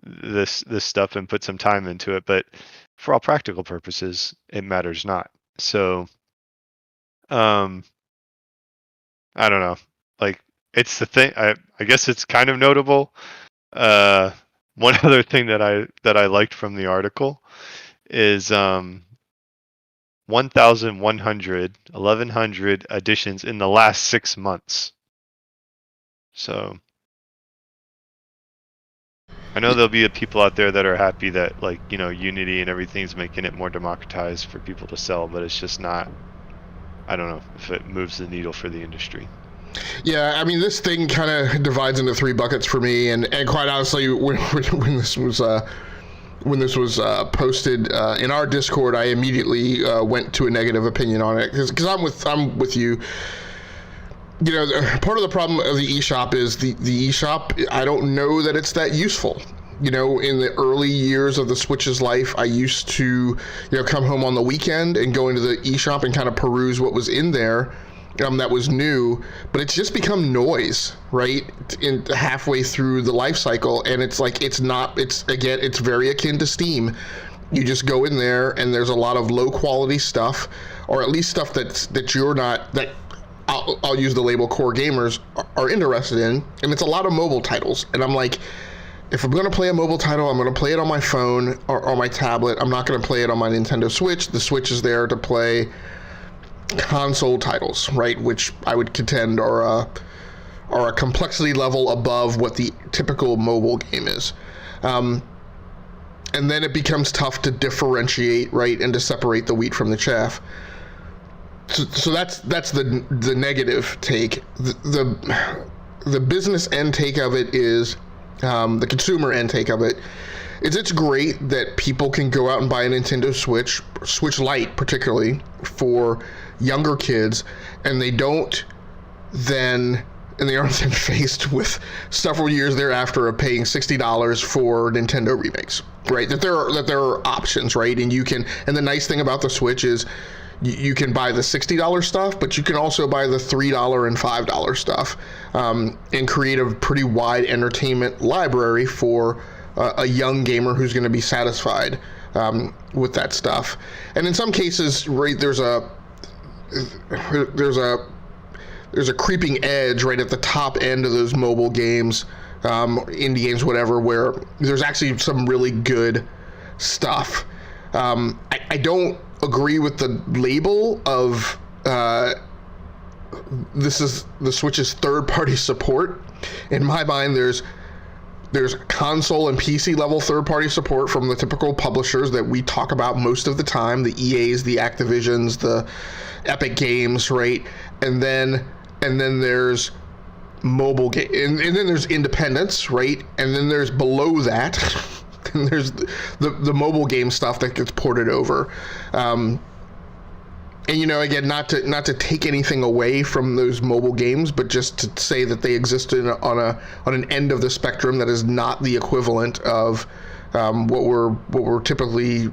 this stuff and put some time into it, but for all practical purposes, it matters not. So, I don't know. Like, it's the thing. I guess it's kind of notable. One other thing that I liked from the article is 1,100 additions in the last 6 months. So I know there'll be people out there that are happy that Unity and everything's making it more democratized for people to sell, but it's just not. I don't know if it moves the needle for the industry. Yeah, I mean, this thing kind of divides into three buckets for me, and quite honestly, when this was posted in our Discord, I immediately went to a negative opinion on it because I'm with you. Part of the problem of the eShop is the eShop. I don't know that it's that useful. In the early years of the Switch's life, I used to, come home on the weekend and go into the eShop and kind of peruse what was in there. That was new, but it's just become noise, right? In halfway through the life cycle, and it's very akin to Steam. You just go in there, and there's a lot of low quality stuff, or at least stuff that you're not, that I'll use the label core gamers are interested in, and it's a lot of mobile titles. And I'm like, if I'm going to play a mobile title, I'm going to play it on my phone or on my tablet. I'm not going to play it on my Nintendo Switch. The Switch is there to play console titles, right, which I would contend are a complexity level above what the typical mobile game is, and then it becomes tough to differentiate, right, and to separate the wheat from the chaff. So that's the negative take. The business end take of it is the consumer end take of it is it's great that people can go out and buy a Nintendo Switch Lite particularly, for younger kids, and they don't then and they aren't then faced with several years thereafter of paying $60 for Nintendo remakes, right? That there are options, right? And the nice thing about the Switch is you can buy the $60 stuff, but you can also buy the $3 and $5 stuff, and create a pretty wide entertainment library for a young gamer who's going to be satisfied with that stuff. And in some cases, right, there's a creeping edge right at the top end of those mobile games, indie games, whatever, where there's actually some really good stuff. I don't agree with the label of this is the Switch's third-party support. In my mind, there's console and PC level third-party support from the typical publishers that we talk about most of the time, the EAs, the Activisions, the Epic Games, right? And then there's mobile game, and then there's independents, right? And then there's below that, and there's the mobile game stuff that gets ported over. And again, not to take anything away from those mobile games, but just to say that they exist on an end of the spectrum that is not the equivalent of what we're typically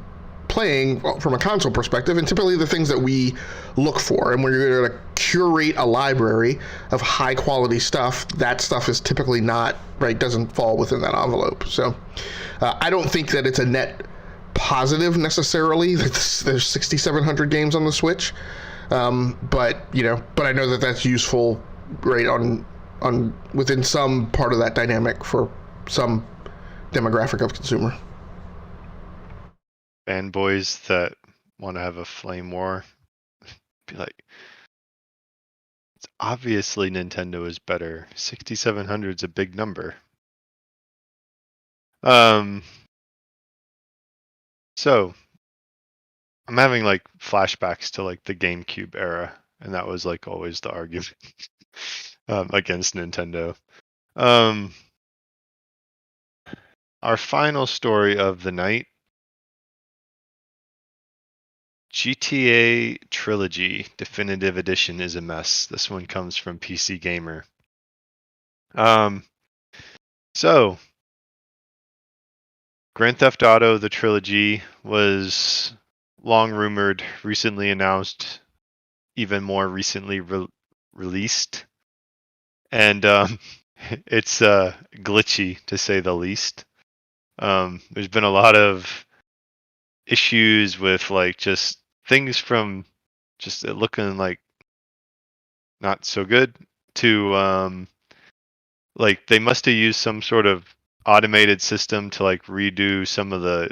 playing from a console perspective, and typically the things that we look for. And when you're going to curate a library of high quality stuff, that stuff is typically not, right, doesn't fall within that envelope. So I don't think that it's a net positive necessarily that there's 6,700 games on the Switch, but I know that that's useful, right, on within some part of that dynamic for some demographic of consumer. Fanboys that want to have a flame war be like, it's obviously Nintendo is better. 6,700 is a big number. So I'm having like flashbacks to like the GameCube era, and that was like always the argument against Nintendo. Our final story of the night: GTA Trilogy Definitive Edition is a mess. This one comes from PC Gamer. So Grand Theft Auto, the trilogy, was long rumored, recently announced, even more recently released. And it's glitchy, to say the least. There's been a lot of issues with like just things from just it looking like not so good to like they must have used some sort of automated system to like redo some of the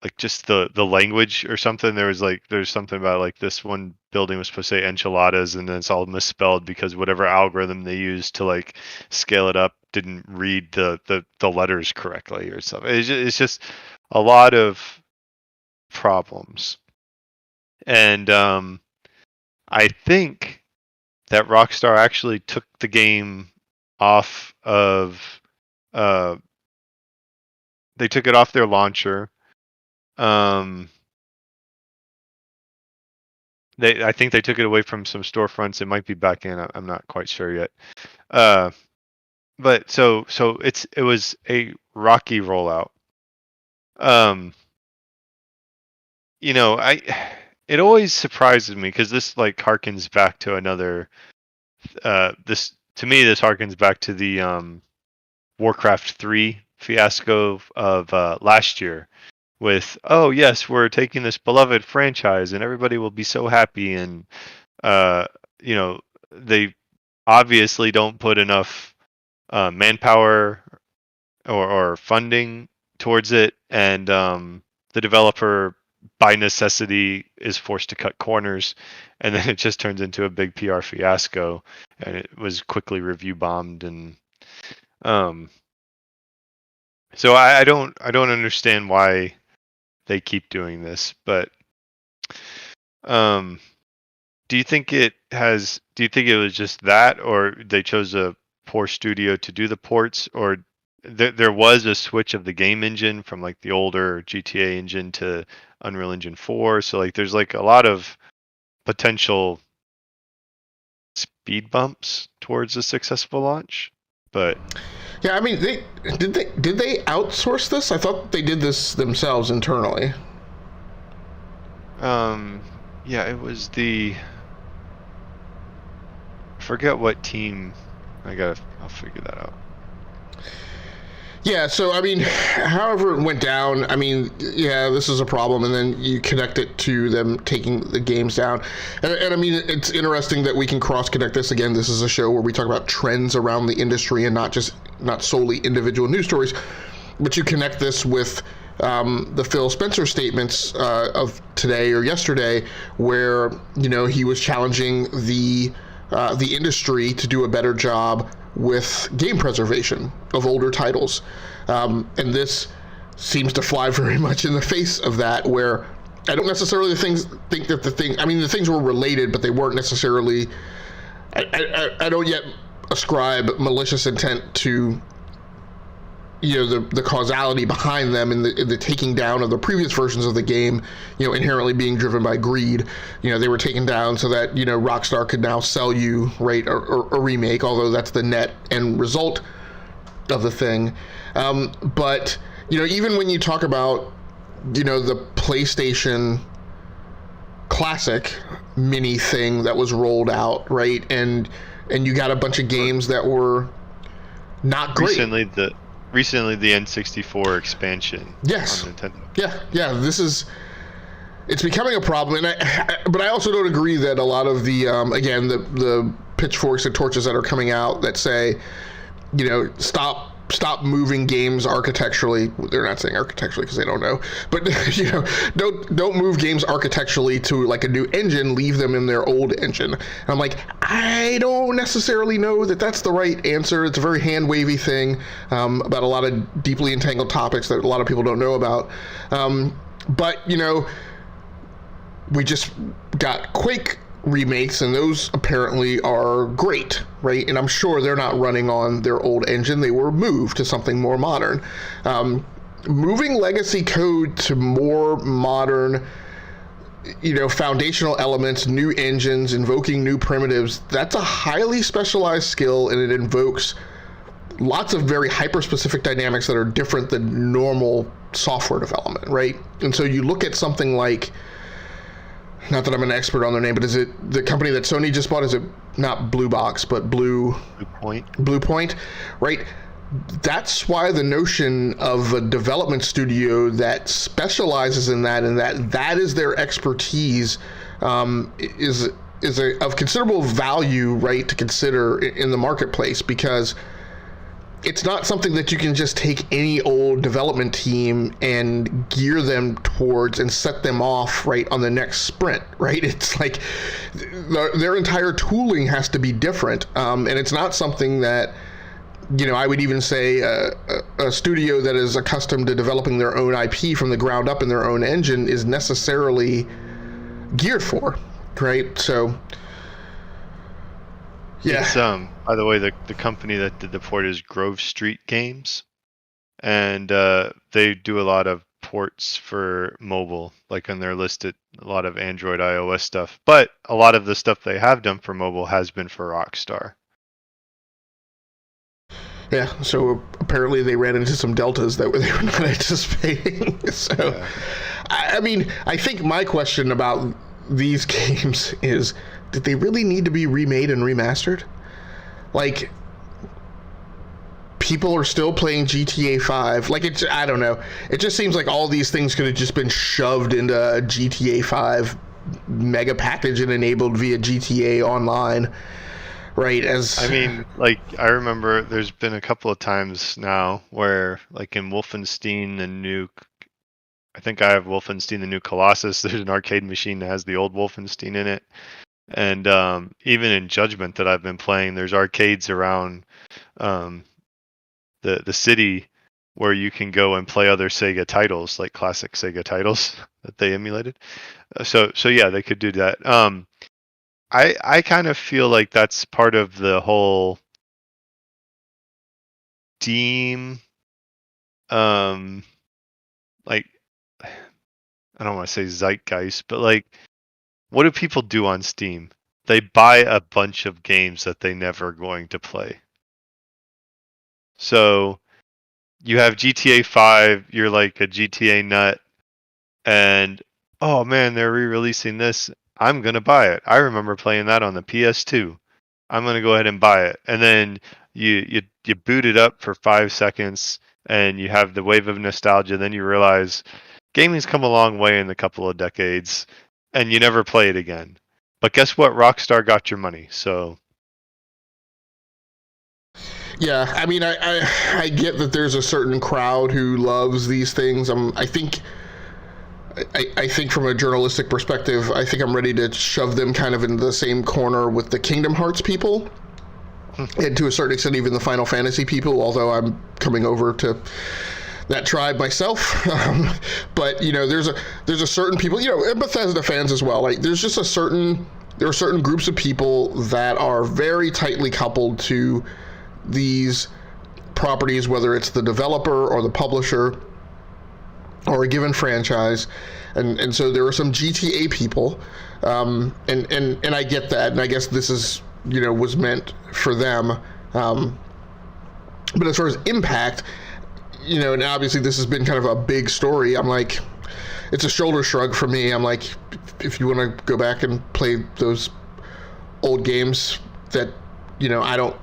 like just the language or something. There's something about like this one building was supposed to say enchiladas, and then it's all misspelled because whatever algorithm they used to like scale it up didn't read the letters correctly or something. It's just a lot of problems. And I think that Rockstar actually took the game off of they took it off their launcher. I think they took it away from some storefronts. It might be back in. I'm not quite sure yet. But so it was a rocky rollout. It always surprises me because this like harkens back to another. This harkens back to the Warcraft 3 fiasco of last year. With, oh yes, we're taking this beloved franchise and everybody will be so happy, and they obviously don't put enough manpower or funding towards it, and the developer by necessity is forced to cut corners, and then it just turns into a big PR fiasco, and it was quickly review bombed. And so I don't understand why they keep doing this, but do you think it was just that, or they chose a poor studio to do the ports, or there was a switch of the game engine from like the older GTA engine to Unreal Engine 4. So like there's like a lot of potential speed bumps towards a successful launch. But yeah, I mean, did they outsource this? I thought they did this themselves internally. yeah, it was I forget what team. I'll figure that out. Yeah, so I mean, however it went down, I mean, yeah, this is a problem, and then you connect it to them taking the games down. And I mean, it's interesting that we can cross-connect this. Again, this is a show where we talk about trends around the industry and not solely individual news stories, but you connect this with the Phil Spencer statements of today or yesterday, where, you know, he was challenging the industry to do a better job with game preservation of older titles. And this seems to fly very much in the face of that, where I don't necessarily think that the things were related, but they weren't necessarily, I don't yet ascribe malicious intent to, you know, the causality behind them in the taking down of the previous versions of the game, you know, inherently being driven by greed. You know, they were taken down so that, you know, Rockstar could now sell you, right, a remake, although that's the net end result of the thing. But, you know, even when you talk about, you know, the PlayStation Classic mini thing that was rolled out, right, and you got a bunch of games that were not great. Recently, the N64 expansion. Yes. On Nintendo. Yeah. It's becoming a problem, but I also don't agree that a lot of the again the pitchforks and torches that are coming out that say, you know, stop moving games architecturally. They're not saying architecturally because they don't know, but you know, don't move games architecturally to like a new engine. Leave them in their old engine. And I'm like, I don't necessarily know that that's the right answer. It's a very hand wavy thing about a lot of deeply entangled topics that a lot of people don't know about. But you know, we just got Quake remakes, and those apparently are great, right? And I'm sure they're not running on their old engine. They were moved to something more modern. Moving legacy code to more modern, you know, foundational elements, new engines, invoking new primitives, that's a highly specialized skill, and it invokes lots of very hyper-specific dynamics that are different than normal software development, right? And so you look at something like, not that I'm an expert on their name, but is it the company that Sony just bought? Is it not Blue Box, but Bluepoint, right? That's why the notion of a development studio that specializes in that and that is their expertise is of considerable value, right, to consider in the marketplace, because it's not something that you can just take any old development team and gear them towards and set them off right on the next sprint, right? It's like their entire tooling has to be different, and it's not something that, you know, I would even say a studio that is accustomed to developing their own IP from the ground up in their own engine is necessarily geared for, right? So yeah. It's by the way, the company that did the port is Grove Street Games, and they do a lot of ports for mobile, like on their list, a lot of Android, iOS stuff. But a lot of the stuff they have done for mobile has been for Rockstar. Yeah, so apparently they ran into some deltas that they were not anticipating. So, yeah. I mean, I think my question about these games is, did they really need to be remade and remastered? Like, people are still playing GTA 5. Like, I don't know. It just seems like all these things could have just been shoved into a GTA 5 mega package and enabled via GTA Online. Right, I mean, like, I remember there's been a couple of times now where, like, in Wolfenstein, I think I have Wolfenstein, the new Colossus, there's an arcade machine that has the old Wolfenstein in it. And even in Judgment that I've been playing, there's arcades around the city where you can go and play other Sega titles, like classic Sega titles that they emulated. So yeah, they could do that. I kind of feel like that's part of the whole Steam, like, I don't want to say zeitgeist, but like, what do people do on Steam? They buy a bunch of games that they never going to play. So you have GTA 5, you're like a GTA nut, and oh man, they're re-releasing this. I'm gonna buy it. I remember playing that on the PS2. I'm gonna go ahead and buy it. And then you boot it up for 5 seconds, and you have the wave of nostalgia. Then you realize gaming's come a long way in a couple of decades, and you never play it again. But guess what? Rockstar got your money. So Yeah, I mean, I get that there's a certain crowd who loves these things. I think from a journalistic perspective, I think I'm ready to shove them kind of in the same corner with the Kingdom Hearts people, and to a certain extent even the Final Fantasy people, although I'm coming over to that tribe myself. But you know, there's a certain people, you know, and Bethesda fans as well. Like there are certain groups of people that are very tightly coupled to these properties, whether it's the developer or the publisher or a given franchise, and so there are some GTA people, and I get that, and I guess this is, you know, was meant for them, but as far as impact, you know, and obviously this has been kind of a big story. I'm like, it's a shoulder shrug for me. I'm like, if you want to go back and play those old games that, you know, I don't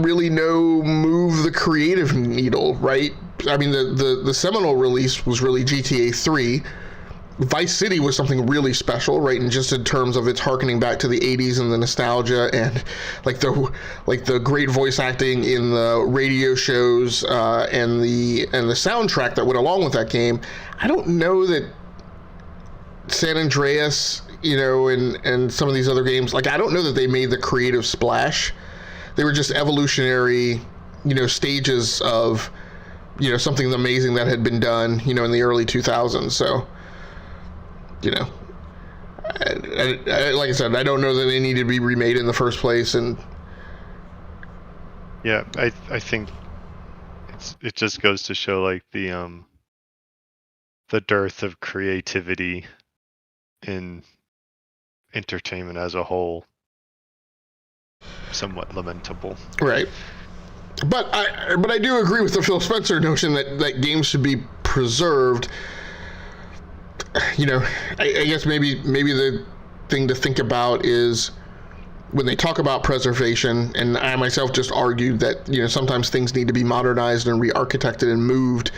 really know move the creative needle, right? I mean, the seminal release was really GTA 3. Vice City was something really special, right? And just in terms of its harkening back to the 80s and the nostalgia and like the great voice acting in the radio shows, and the soundtrack that went along with that game. I don't know that San Andreas, you know, and some of these other games, like I don't know that they made the creative splash. They were just evolutionary, you know, stages of, you know, something amazing that had been done, you know, in the early 2000s. So, you know, like I said, I don't know that they need to be remade in the first place. And yeah, I think it just goes to show like the dearth of creativity in entertainment as a whole. Somewhat lamentable. Right. But I do agree with the Phil Spencer notion that games should be preserved. You know, I guess maybe the thing to think about is when they talk about preservation, and I myself just argued that, you know, sometimes things need to be modernized and re-architected and moved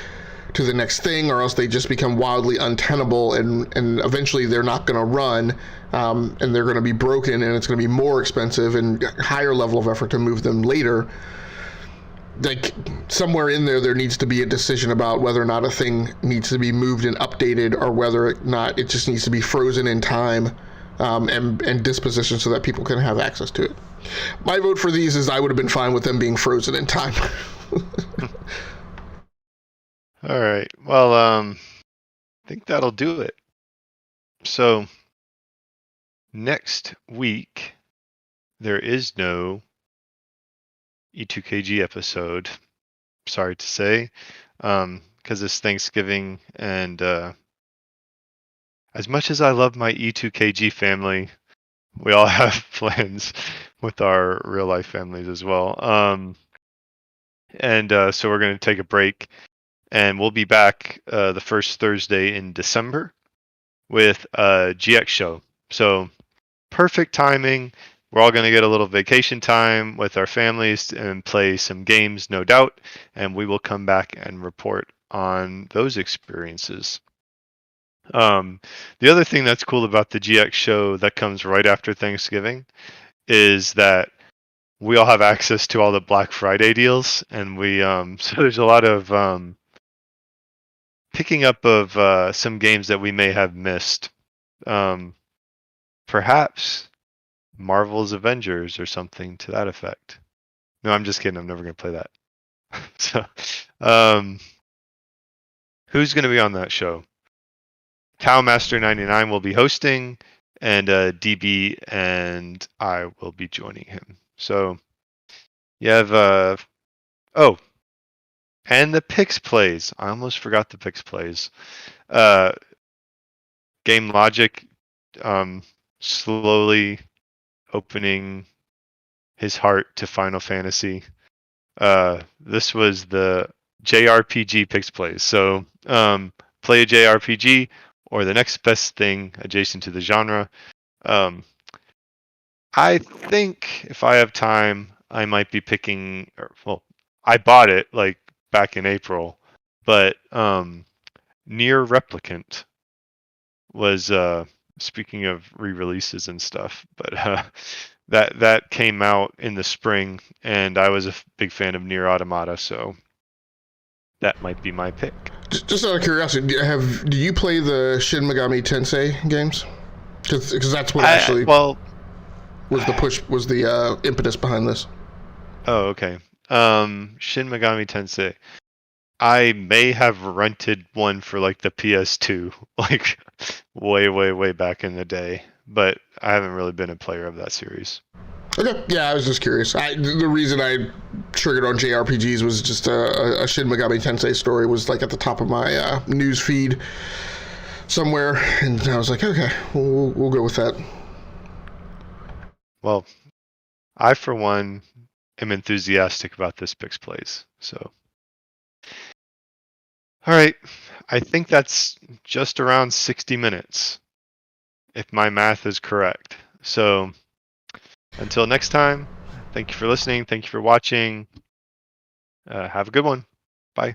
to the next thing, or else they just become wildly untenable, and eventually they're not going to run, and they're going to be broken, and it's going to be more expensive and higher level of effort to move them later. Like somewhere in there needs to be a decision about whether or not a thing needs to be moved and updated, or whether or not it just needs to be frozen in time, and dispositioned so that people can have access to it. My vote for these is I would have been fine with them being frozen in time. All right. Well, I think that'll do it. So next week there is no E2KG episode. Sorry to say, because it's Thanksgiving, and as much as I love my E2KG family, we all have plans with our real life families as well. And so we're going to take a break. And we'll be back the first Thursday in December with a GX show. So perfect timing. We're all going to get a little vacation time with our families and play some games, no doubt. And we will come back and report on those experiences. The other thing that's cool about the GX show that comes right after Thanksgiving is that we all have access to all the Black Friday deals. And we so there's a lot of picking up of some games that we may have missed. Perhaps Marvel's Avengers or something to that effect. No, I'm just kidding. I'm never going to play that. So, who's going to be on that show? Cowmaster99 will be hosting, and DB and I will be joining him. So, you have Oh, and the PickZ PlayZ. I almost forgot the PickZ PlayZ. Game logic, slowly opening his heart to Final Fantasy. This was the JRPG PickZ PlayZ. So play a JRPG or the next best thing adjacent to the genre. I think if I have time, I might be picking. Well, I bought it like back in April, but Near Replicant was speaking of re-releases and stuff, but that came out in the spring, and I was a big fan of Near Automata, so that might be my pick. Just out of curiosity, do you play the Shin Megami Tensei games? Because that's what actually was the impetus behind this. Oh, okay. Shin Megami Tensei. I may have rented one for like the PS2, like way back in the day, but I haven't really been a player of that series. Okay, yeah, I was just curious. The reason I triggered on JRPGs was just a Shin Megami Tensei story was like at the top of my news feed somewhere, and I was like, okay, we'll go with that. Well, I for one am enthusiastic about this PickZ PlayZ, so. All right, I think that's just around 60 minutes, if my math is correct. So until next time, thank you for listening. Thank you for watching. Have a good one. Bye.